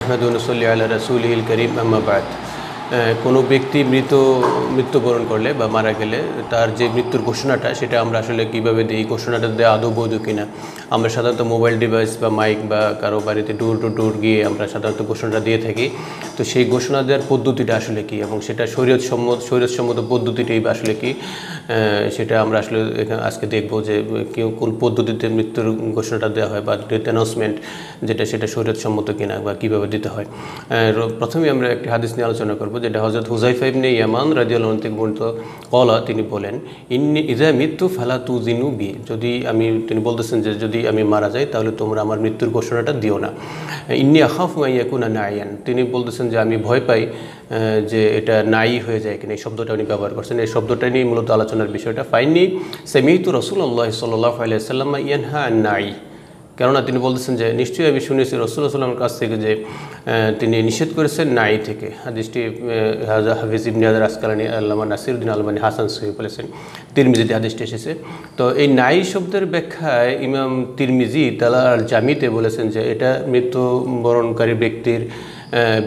আহমদুল্লাহ আল্লাহ রাসূলিল করিম আম্মা বাদ। কোনো ব্যক্তি মৃত্যুবরণ করলে বা মারা গেলে তার যে মৃত্যুর ঘোষণাটা সেটা আমরা আসলে কীভাবে দিই, এই ঘোষণাটা দেওয়া আদৌ বৈধ কিনা। আমরা সাধারণত মোবাইল ডিভাইস বা মাইক বা কারো বাড়িতে ডোর টু ডোর গিয়ে আমরা সাধারণত ঘোষণাটা দিয়ে থাকি। তো সেই ঘোষণা দেওয়ার পদ্ধতিটা আসলে কী এবং সেটা শরীয়তসম্মত পদ্ধতিটাই আসলে কী, সেটা আমরা আসলে আজকে দেখব যে কোন পদ্ধতিতে মৃত্যুর ঘোষণাটা দেওয়া হয় বা ডেথ অ্যানাউন্সমেন্ট সেটা শরীয়তসম্মত কিনা বা কীভাবে দিতে হয়। প্রথমেই আমরা একটি হাদিস নিয়ে আলোচনা করব, যেটা হযরত হুযায়ফা ইবনে ইয়ামান রাদিয়াল্লাহু আনহু থেকে বর্ণিত। ক্বালা, তিনি বলেন, ইন্নী ইযা মিততু ফালা তুযিনু বি, তিনি বলতেছেন যে যদি আমি মারা যাই তাহলে তোমরা আমার মৃত্যুর ঘোষণাটা দিও না। ইন্নী আখাফু আন ইয়াকুনা নাইয়ান, তিনি বলতেছেন যে আমি ভয় পাই যে এটা নাই হয়ে যায় কিনা। এই শব্দটা উনি ব্যবহার করছেন, এই শব্দটা নিয়ে মূলত আলোচনার বিষয়টা। ফাইন্নী সামি'তু রাসূলুল্লাহ সাল্লাল্লাহু আলাইহি ওয়াসাল্লাম ইয়ানহা আন নাই, কেননা তিনি বলতেছেন যে নিশ্চয়ই আমি শুনেছি রাসূলুল্লাহ সাল্লাল্লাহু আলাইহি ওয়াসাল্লামের কাছ থেকে যে তিনি নিষেধ করেছেন নাই থেকে। হাদিসটি হাফিজ ইবনে হাজার আসকালানী, আল্লামা নাসিরউদ্দিন আলবানী হাসান সহিহ বলেছেন। তিরমিজিতে হাদিসটি এসেছে। তো এই নাই শব্দের ব্যাখ্যায় ইমাম তিরমিজি তালা আল জামিতে বলেছেন যে এটা মৃত্যুবরণকারী ব্যক্তির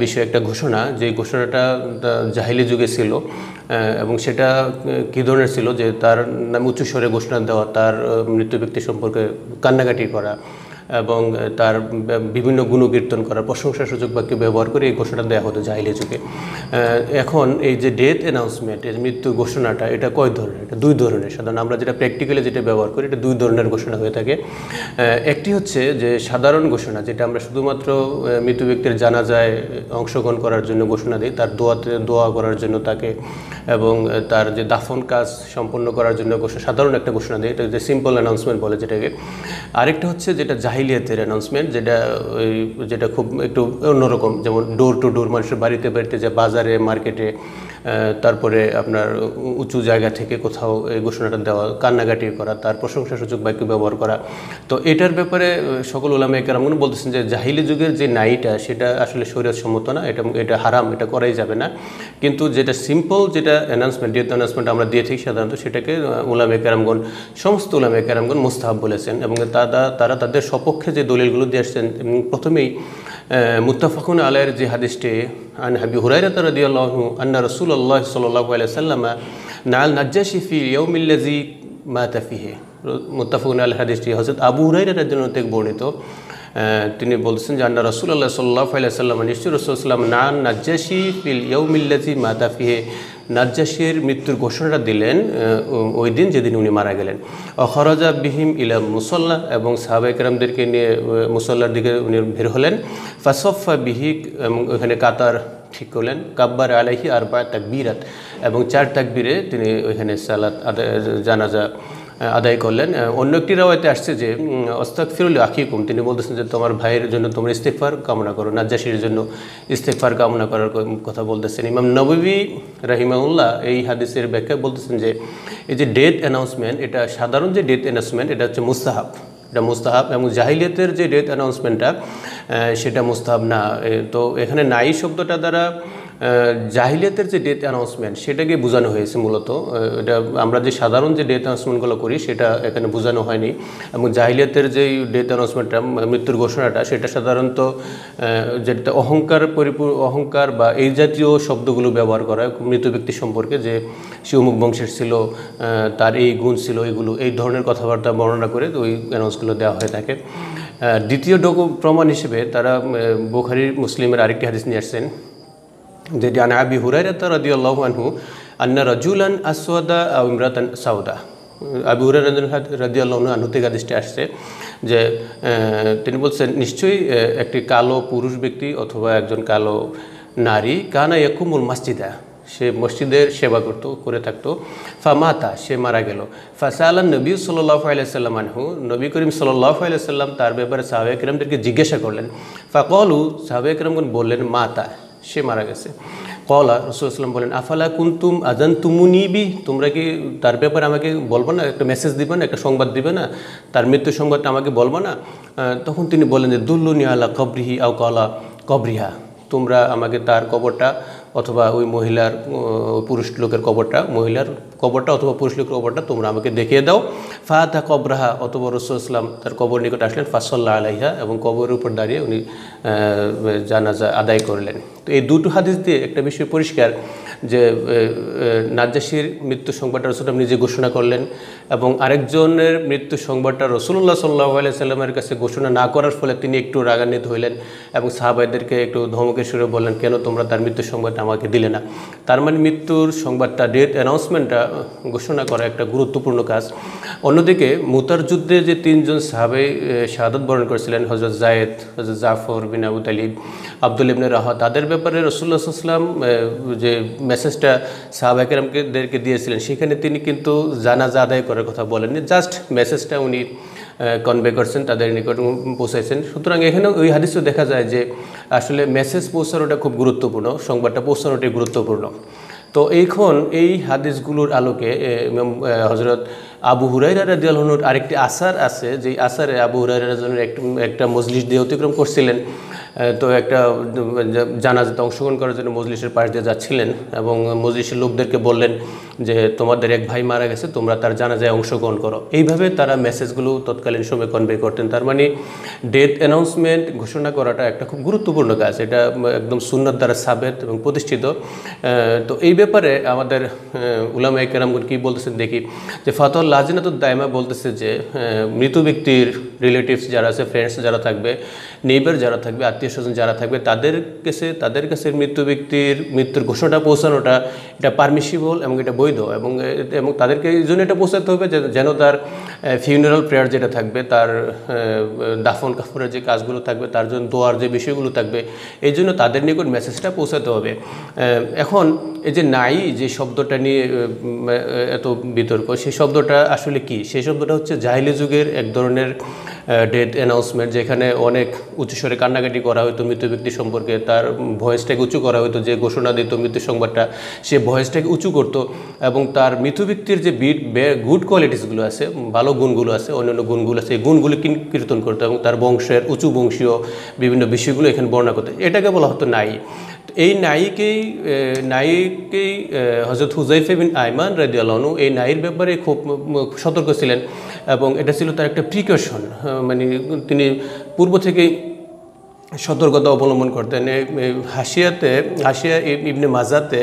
বিষয়ে একটা ঘোষণা, যে ঘোষণাটা জাহিলি যুগে ছিল এবং সেটা কী ধরনের ছিল, যে তার নামে উচ্চস্বরে ঘোষণা দেওয়া, তার মৃত্যু ব্যক্তি সম্পর্কে কান্নাকাটি করা এবং তার বিভিন্ন গুণকীর্তন করা, প্রশংসাসূচক বাক্য ব্যবহার করে এই ঘোষণাটা দেওয়া হতো জাহিলি যুগে। এখন এই যে ডেথ অ্যানাউন্সমেন্ট, এই মৃত্যু ঘোষণাটা, এটা কয় ধরনের? এটা দুই ধরনের। সাধারণ আমরা যেটা প্র্যাকটিক্যালি যেটা ব্যবহার করি, এটা দুই ধরনের ঘোষণা হয়ে থাকে। একটি হচ্ছে যে সাধারণ ঘোষণা, যেটা আমরা শুধুমাত্র মৃত্যু ব্যক্তির জানাজায় অংশগ্রহণ করার জন্য ঘোষণা দিই, তার দোয়া করার জন্য তাকে, এবং তার যে দাফন কাজ সম্পন্ন করার জন্য সাধারণ একটা ঘোষণা দিই, এটা যে সিম্পল অ্যানাউন্সমেন্ট বলে যেটাকে। আরেকটা হচ্ছে যেটা জাহিলিয়াতের অ্যানাউন্সমেন্ট, যেটা খুব একটু অন্যরকম, যেমন ডোর টু ডোর, মানুষের বাড়িতে যে বাজারে, মার্কেটে, তারপরে আপনার উঁচু জায়গা থেকে কোথাও এই ঘোষণাটা দেওয়া, কান্নাকাটি করা, তার প্রশংসাসূচক বাক্য ব্যবহার করা। তো এটার ব্যাপারে সকল উলামায়ে কেরামগণ বলতেছেন যে জাহিলি যুগের যে নাইটা সেটা আসলে শরীয়তসম্মত না, এটা হারাম, এটা করাই যাবে না। কিন্তু যেটা সিম্পল, যেটা অ্যানাউন্সমেন্ট, ডেথ অ্যানাউন্সমেন্ট আমরা দিয়ে থাকি সাধারণত, সেটাকে সমস্ত উলামায়ে কেরামগণ মুস্তাহাব বলেছেন এবং তারা তাদের সপক্ষে যে দলিলগুলো দিয়ে আসছেন। প্রথমেই মুত্তাফাকুন আলাইহির যে হাদিসটি, আন আবি হুরায়রা রাদিয়াল্লাহু আনহু আন্না রাসূলুল্লাহ সাল্লাল্লাহু আলাইহি ওয়াসাল্লাম নাল নাজ্জাশি ফি ইয়াউমিল্লাযী মাতা ফিহি। মুত্তাফাকুন আলাইহির হাদিসটি হযরত আবু হুরায়রা রাদিয়াল্লাহু আনহু থেকে বর্ণিত। তিনি বলছেন যে আন্না রাসূলুল্লাহ সাল্লাল্লাহু আলাইহি ওয়াসাল্লাম, নিশ্চয়ই রাসূলুল্লাহ সাল্লাল্লাহু আলাইহি ওয়াসাল্লাম নান নাজ্জাশি ফিল ইয়াউমিল্লাযী মাতা ফিহি, নাজ্জাশির মৃত্যুর ঘোষণাটা দিলেন ওই দিন যেদিন উনি মারা গেলেন। খরাজা বিহিম ইলা মুসল্লা, এবং সাহাবায়ে কেরামদেরকে নিয়ে মুসল্লার দিকে উনি বের হলেন। ফাসফা বিহি, এবং ওখানে কাতার ঠিক করলেন। কাব্বার আলাইহি আরবা তাকবীরাত, এবং 4 তাকবীরে তিনি ওইখানে সালাত জানাজা আদায় করলেন। অন্য একটি রাওয়ায়াতে আসছে যে আস্তাগফিরু লি আখিকুম, তিনি বলতেছেন যে তোমার ভাইয়ের জন্য তোমরা ইস্তিগফার কামনা করো, নাজ্জাশির জন্য ইস্তিগফার কামনা করার কথা বলতেছেন। ইমাম নববী রাহিমাহুল্লাহ এই হাদিসের ব্যাখ্যা বলতেছেন যে এই যে ডেথ অ্যানাউন্সমেন্ট, এটা সাধারণ যে ডেথ অ্যানাউন্সমেন্ট, এটা হচ্ছে মুস্তাহাব, এটা মুস্তাহাব, এবং জাহিলিয়াতের যে ডেথ অ্যানাউন্সমেন্টটা সেটা মুস্তাহাব না। তো এখানে নাই শব্দটা দ্বারা জাহিলিয়াতের যে ডেথ অ্যানাউন্সমেন্ট সেটাকে বোঝানো হয়েছে মূলত। এটা আমরা যে সাধারণ যে ডেথ অ্যানাউন্সমেন্টগুলো করি সেটা এখানে বোঝানো হয়নি। এবং জাহিলিয়াতের যেই ডেথ অ্যানাউন্সমেন্টটা, মৃত্যুর ঘোষণাটা, সেটা সাধারণত যেটা অহংকার বা এই জাতীয় শব্দগুলো ব্যবহার করা মৃত ব্যক্তি সম্পর্কে, যে সে অমুক বংশের ছিল, তার এই গুণ ছিল, এই ধরনের কথাবার্তা বর্ণনা করে ওই অ্যানাউন্সগুলো দেওয়া হয়ে থাকে। দ্বিতীয় প্রমাণ হিসেবে তারা বুখারী মুসলিমের আরেকটি হাদিস নিয়ে আসছেন, যেটি আন আবি হুরায়রা রাদিয়াল্লাহু আনহু আন্না রাজুলান আসওয়াদা আও ইমরাতান সাউদা। আবু হুরায়রা রাদিয়াল্লাহু আনহু থেকে হাদিসটি আসছে যে তিনি বলছেন, নিশ্চয়ই একটি কালো পুরুষ ব্যক্তি অথবা একজন কালো নারী, কানা ইয়াকুমুল মাসজিদা, সে মসজিদের সেবা করে থাকতো। ফামাতা, সে মারা গেল। ফাসালান নবী সাল্লাল্লাহু আলাইহি ওয়াসাল্লাম আনহু, নবী করিম সাল্লাল্লাহু আলাইহি ওয়াসাল্লাম তার ব্যাপারে সাহাবায়ে কেরামদেরকে জিজ্ঞাসা করলেন। ফাকালু, সাহাবায়ে কেরামগণ বললেন, মাতা, সে মারা গেছে। কলা, রাসূলুল্লাহ সাল্লাল্লাহু আলাইহি ওয়াসাল্লাম বলেন, আফালা কুনতুম আযানতুমুনি বি, তোমরা কি তার ব্যাপারে আমাকে বলবো না, একটা মেসেজ দিবে না, একটা সংবাদ দিবে না, তার মৃত্যু সংবাদটা আমাকে বলবো না? তখন তিনি বলেন যে দুল্লুনি আলা কবরিহি আও কলা কবরিহা, তোমরা আমাকে তার কবরটা অথবা ওই মহিলার পুরুষ লোকের কবরটা, মহিলার কবরটা অথবা পুরুষ লোকের কবরটা তোমরা আমাকে দেখিয়ে দাও। ফাতা কবরাহা, অথবা রাসূল ইসলাম তার কবর নিকট আসলেন, ফাসাল্লাহ আলাইহা, এবং কবরের উপর দাঁড়িয়ে উনি জানাজা আদায় করলেন। তো এই দুটো হাদিস দিয়ে একটা বিষয় পরিষ্কার যে নাজ্জাশীর মৃত্যু সংবাদটা রাসূল নিজে ঘোষণা করলেন, এবং আরেকজনের মৃত্যু সংবাদটা রাসূলুল্লাহ সাল্লাল্লাহু আলাইহি সাল্লামের কাছে ঘোষণা না করার ফলে তিনি একটু রাগান্বিত হইলেন এবং সাহাবাইদেরকে একটু ধমকের সুরে বললেন, কেন তোমরা তার মৃত্যুর সংবাদটা আমাকে দিলে না। তার মানে মৃত্যুর সংবাদটা, ডেথ অ্যানাউন্সমেন্টটা ঘোষণা করা একটা গুরুত্বপূর্ণ কাজ। অন্যদিকে মুতার যুদ্ধে যে 3 জন সাহাবাই শাহাদাত বরণ করেছিলেন, হযরত যায়েদ, হযরত জাফর বিন আবু তালিব, আব্দুল ইবনে রাওয়াহা, তাদের ব্যাপারে রাসূলুল্লাহ সাল্লাল্লাহু আলাইহি ওয়াসাল্লাম যে মেসেজটা সাহাবায়ে কেরামদেরকে দিয়েছিলেন, সেখানে তিনি কিন্তু জানাজা আদায় করার কথা বলেননি, জাস্ট মেসেজটা উনি কনভে করছেন, তাদের নিকট পৌঁছাইছেন। সুতরাং এখানেও ওই হাদিসেও দেখা যায় যে আসলে মেসেজ পৌঁছানোটা খুব গুরুত্বপূর্ণ, সংবাদটা পৌঁছানোটাই গুরুত্বপূর্ণ। তো এখন এই হাদিসগুলোর আলোকে হযরত আবু হুরায়রা রাদিয়াল্লাহু আনহুর আরেকটি আসার আছে, যে আসারে আবু হুরায়রা রাদিয়াল্লাহু আনহু একটা মজলিস দিয়ে অতিক্রম করছিলেন। তো একটা জানাজাতে অংশগ্রহণ করার জন্য মজলিসের পাশ দিয়ে যাচ্ছিলেন এবং মজলিসের লোকদেরকে বললেন যে তোমাদের এক ভাই মারা গেছে, তোমরা তার জানাজায় অংশগ্রহণ করো। এইভাবে তারা মেসেজগুলো তৎকালীন সময় কনভে করতেন। তার মানে ডেথ অ্যানাউন্সমেন্ট ঘোষণা করাটা একটা খুব গুরুত্বপূর্ণ কাজ, এটা একদম সুন্নাত দ্বারা সাবেত এবং প্রতিষ্ঠিত। তো এই ব্যাপারে আমাদের উলামায়ে কেরামগণ কী বলতেছেন দেখি, যে ফাতওয়া লাজনাতুদ দায়মা বলতেছে যে মৃত ব্যক্তির রিলেটিভস যারা আছে, ফ্রেন্ডস যারা থাকবে, নেইবার যারা থাকবে, আত্মীয় স্বজন যারা থাকবে, তাদের কাছে মৃত্যু ব্যক্তির মৃত্যুর ঘোষণাটা পৌঁছানোটা এটা পারমিসিবল এবং এটা বৈধ, এবং তাদেরকে এই জন্য এটা পৌঁছাতে হবে যেন তার ফিউনারাল প্রেয়ার যেটা থাকবে, তার দাফন কাফনের যে কাজগুলো থাকবে, তার জন্য দোয়ার যে বিষয়গুলো থাকবে, এই জন্য তাদের নিকট মেসেজটা পৌঁছাতে হবে। এখন এই যে নাই যে শব্দটা নিয়ে এত বিতর্ক, সেই শব্দটা আসলে কি? সেই শব্দটা হচ্ছে জাহিলি যুগের এক ধরনের ডেথ অ্যানাউন্সমেন্ট, যেখানে অনেক উচ্চস্বরে কান্নাকাটি করা হতো মৃত ব্যক্তি সম্পর্কে, তার ভয়েসটাকে উঁচু করা হতো, যে ঘোষণা দিত মৃত্যু সংবাদটা সে ভয়েসটাকে উঁচু করতো, এবং তার মৃত ব্যক্তির যে গুড কোয়ালিটিসগুলো আছে, ভালো গুণগুলো আছে, অন্যান্য গুণগুলো আছে, এই গুণগুলো কীর্তন করতো এবং তার বংশের উঁচু বংশীয় বিভিন্ন বিষয়গুলো এখানে বর্ণনা করতো। এটাকে বলা হতো নাই। এই নায়ীকেই হযরত হুযায়ফা বিন আয়মান রাদিয়াল্লাহু আনহু এই নায়ীর ব্যাপারে খুব সতর্ক ছিলেন, এবং এটা ছিল তার একটা প্রিকশন, মানে তিনি পূর্ব থেকেই সতর্কতা অবলম্বন করতেন। হাসিয়া ইবনে মাজাতে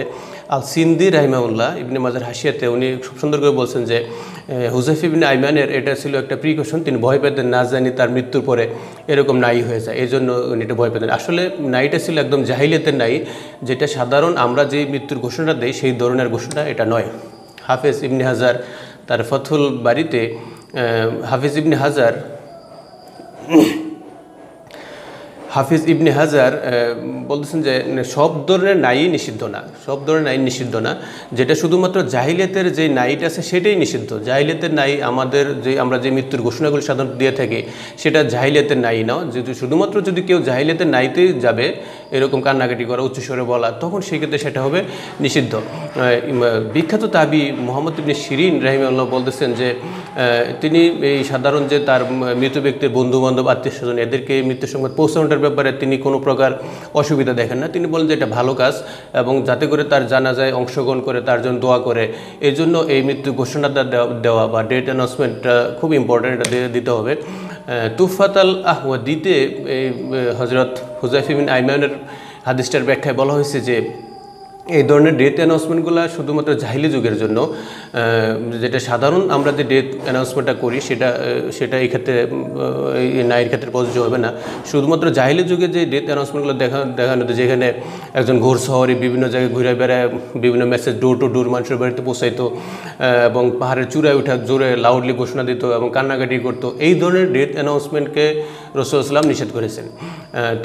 আল সিন্দি রাহিমাহুল্লাহ, ইবনে মাজার হাসিয়াতে উনি খুব সুন্দর করে বলছেন যে হুযায়ফা বিন আয়মানের এটা ছিল একটা প্রিকশন, তিনি ভয় পেতেন না জানি তার মৃত্যুর পরে এরকম নায়ী হয়ে যায়, এই জন্য উনি এটা ভয় পেতেন। আসলে নায়ীটা ছিল একদম জাহিলিয়াতের নায়ী, যেটা সাধারণ আমরা যে মৃত্যুর ঘোষণা দেই সেই ধরনের ঘোষণা এটা নয়। হাফেজ ইবনে হাজার তার ফাথুল বাড়িতে হাফিজ ইবনে হাজার বলতেছেন যে সব ধরনের নায়ী নিষিদ্ধ না, যেটা শুধুমাত্র জাহিলিয়াতের যে নায়ীটা আছে সেটাই নিষিদ্ধ। জাহিলিয়াতের নায়ী আমরা যে মৃত্যুর ঘোষণাগুলো সাধারণত দিয়ে থাকি সেটা জাহিলিয়াতের নায়ী না। শুধুমাত্র যদি কেউ জাহিলিয়াতের নায়ীতেই যাবে, এরকম কান্নাকাটি করা, উচ্চস্বরে বলা, তখন সেক্ষেত্রে সেটা হবে নিষিদ্ধ। বিখ্যাত তাবি মুহাম্মদ ইবনে শিরিন রাহিমাহুল্লাহ বলতেছেন যে তিনি এই সাধারণ যে তার মৃত ব্যক্তির বন্ধুবান্ধব, আত্মীয় স্বজন, এদেরকে মৃত্যু সংবাদ পৌঁছানোটার ব্যাপারে তিনি কোনো প্রকার অসুবিধা দেখেন না। তিনি বলেন যে এটা ভালো কাজ, এবং যাতে করে তার জানাজায় অংশগ্রহণ করে, তার জন্য দোয়া করে, এই জন্য এই মৃত্যু ঘোষণাটা দেওয়া বা ডেট অ্যানাউন্সমেন্টটা খুব ইম্পর্ট্যান্ট, এটা দিতে হবে। তুফাত আল আহওয়াদিতে এই হযরত হুযায়ফা বিন আয়মানের হাদিসটার ব্যাখ্যায় বলা হয়েছে যে এই ধরনের ডেথ অ্যানাউন্সমেন্টগুলো শুধুমাত্র জাহিলি যুগের জন্য, যেটা সাধারণ আমরা যে ডেথ অ্যানাউন্সমেন্টটা করি সেটা এই ক্ষেত্রে এই নারীর ক্ষেত্রে প্রযোজ্য হবে না। শুধুমাত্র জাহিলি যুগে যে ডেথ অ্যানাউন্সমেন্টগুলো দেখানো হতো, যেখানে একজন ঘোর শহরে বিভিন্ন জায়গায় ঘুরে বেড়ায় বিভিন্ন মেসেজ ডোর টু ডোর মানুষের বাড়িতে পৌঁছাইতো, এবং পাহাড়ের চূড়ায় উঠা জোরে লাউডলি ঘোষণা দিত এবং কান্নাকাটি করতো, এই ধরনের ডেথ অ্যানাউন্সমেন্টকে রাসূল সাল্লাল্লাহু নিষেধ করেছেন।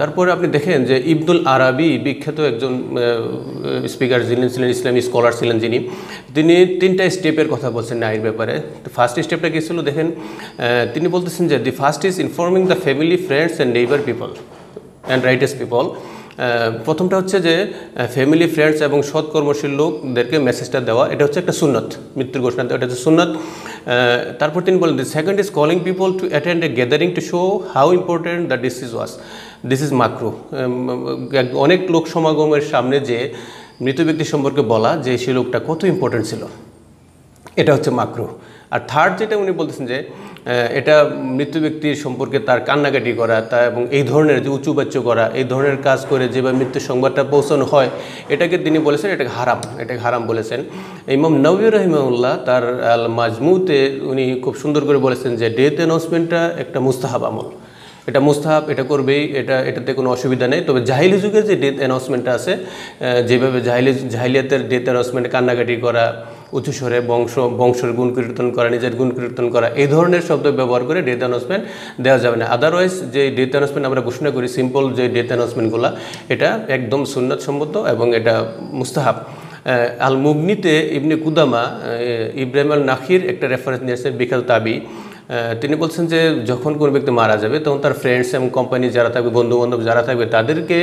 তারপরে আপনি দেখেন যে ইবনুল আরাবি, বিখ্যাত একজন স্পিকার ছিলেন, ইসলামী স্কলার ছিলেন, তিনি 3টা স্টেপের কথা বলছেন নারীর ব্যাপারে। তো ফার্স্ট স্টেপটা কী ছিল দেখেন, তিনি বলতেছেন যে the first is informing the family, friends and neighbour people and writers people. প্রথমটা হচ্ছে যে ফ্যামিলি, ফ্রেন্ডস এবং সৎকর্মশীল লোকদেরকে মেসেজটা দেওয়া, এটা হচ্ছে একটা সুন্নত, মৃত্যুর ঘোষণা দেওয়া, এটা হচ্ছে সুন্নত। তারপর তিনি বলেন, the second is calling people to attend a gathering to show how important the ডিসিজ was, this is মাকরু। অনেক লোক সমাগমের সামনে যে মৃত ব্যক্তি সম্পর্কে বলা যে সেই লোকটা কত ইম্পর্টেন্ট ছিল, এটা হচ্ছে মাকরুহ। আর থার্ড যেটা উনি বলতেছেন যে এটা মৃত্যু ব্যক্তির সম্পর্কে তার কান্নাকাটি করা, তা এবং এই ধরনের যে উঁচুবাচ্য করা, এই ধরনের কাজ করে যেভাবে মৃত্যুর সংবাদটা পৌঁছানো হয়, এটাকে তিনি বলেছেন এটাকে হারাম বলেছেন। ইমাম নবী রাহিমাহুল্লাহ তার আল মাজমুতে উনি খুব সুন্দর করে বলেছেন যে ডেথ অ্যানাউন্সমেন্টটা একটা মুস্তাহাব আমল, এটা মুস্তাহাব, এটা করবেই, এটাতে কোনো অসুবিধা নেই। তবে জাহিলি যুগের যে ডেথ অ্যানাউন্সমেন্টটা আছে, যেভাবে জাহিলিয়াতের ডেথ অ্যানাউন্সমেন্টে কান্নাকাটি করা, উঁচু স্বরে বংশের গুণ কীর্তন করা, নিজের গুণ কীর্তন করা, এই ধরনের শব্দ ব্যবহার করে ডেথ অ্যানাউন্সমেন্ট দেওয়া যাবে না। আদারওয়াইজ যে ডেথ অ্যানাউন্সমেন্ট আমরা ঘোষণা করি, সিম্পল যে ডেথ অ্যানাউন্সমেন্টগুলো, এটা একদম সুন্নাত সম্মত এবং এটা মুস্তাহাব। আল মুগনিতে ইবনে কুদামা ইব্রাহিম আল নাখির একটা রেফারেন্স নিয়েছেন বিখ্যাত তাবি। তিনি বলছেন যে যখন কোনো ব্যক্তি মারা যাবে তখন তার ফ্রেন্ডস এবং কোম্পানি যারা থাকবে, বন্ধুবান্ধব যারা থাকবে, তাদেরকে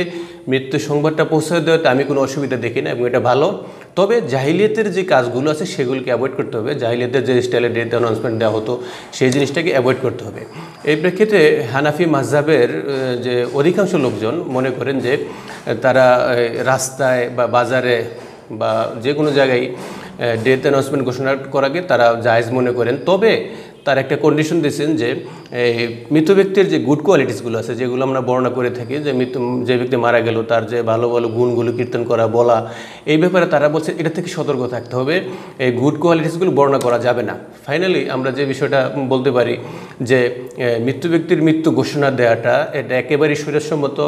মৃত্যু সংবাদটা পৌঁছে দেওয়াতে আমি কোনো অসুবিধা দেখি না এবং এটা ভালো। তবে জাহিলিয়াতের যে কাজগুলো আছে সেগুলোকে অ্যাভয়েড করতে হবে। জাহিলিয়াতের যে স্টাইলে ডেথ অ্যানাউন্সমেন্ট দেওয়া হতো সেই জিনিসটাকে অ্যাভয়েড করতে হবে। এই প্রেক্ষিতে হানাফি মাযহাবের যে অধিকাংশ লোকজন মনে করেন যে তারা রাস্তায় বা বাজারে বা যে কোনো জায়গায় ডেথ অ্যানাউন্সমেন্ট ঘোষণা করাকে তারা জায়েজ মনে করেন। তবে তার একটা কন্ডিশন দিয়েছেন যে মৃত ব্যক্তির যে গুড কোয়ালিটিসগুলো আছে, যেগুলো আমরা বর্ণনা করে থাকি, যে ব্যক্তি মারা গেল তার যে ভালো ভালো গুণগুলো কীর্তন করা, বলা, এই ব্যাপারে তারা বলছে এটা থেকে সতর্ক থাকতে হবে, এই গুড কোয়ালিটিসগুলো বর্ণনা করা যাবে না। ফাইনালি আমরা যে বিষয়টা বলতে পারি যে মৃত্যু ব্যক্তির মৃত্যু ঘোষণা দেওয়াটা এটা একেবারেই শরীয়তসম্মত।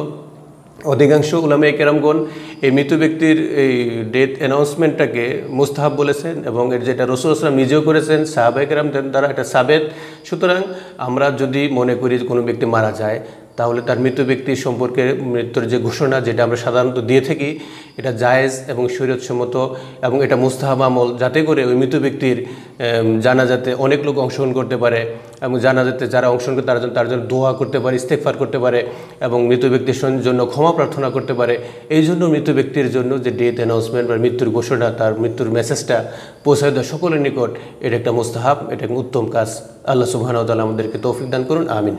অধিকাংশ উলামায়ে কেরামগণ এই মৃত ব্যক্তির এই ডেথ অ্যানাউন্সমেন্টটাকে মুস্তাহাব বলেছেন এবং এর যেটা রাসূল সাল্লাল্লাহু আলাইহি ওয়াসাল্লাম নিজেও করেছেন, সাহাবায়ে কেরাম দ্বারা এটা সাবেত। সুতরাং আমরা যদি মনে করি যে কোনো ব্যক্তি মারা যায়, তাহলে তার মৃত ব্যক্তির সম্পর্কে মৃত্যুর যে ঘোষণা, যেটা আমরা সাধারণত দিয়ে থাকি, এটা জায়েজ এবং শরীয়তসম্মত এবং এটা মুস্তাহাব আমল, যাতে করে ওই মৃত ব্যক্তির জানাজাতে অনেক লোক অংশগ্রহণ করতে পারে এবং জানাজাতে যারা অংশগ্রহণ করে তার জন্য দোয়া করতে পারে, ইস্তেগফার করতে পারে এবং মৃত ব্যক্তির জন্য ক্ষমা প্রার্থনা করতে পারে। এই জন্য মৃত ব্যক্তির জন্য যে ডেথ অ্যানাউন্সমেন্ট বা মৃত্যুর ঘোষণা, তার মৃত্যুর মেসেজটা পৌঁছায় দেওয়া সকলের নিকট, এটা একটা মুস্তাহাব, এটা একটা উত্তম কাজ। আল্লাহ সুবহানাহু ওয়া তাআলা আমাদেরকে তৌফিক দান করুন, আমিন।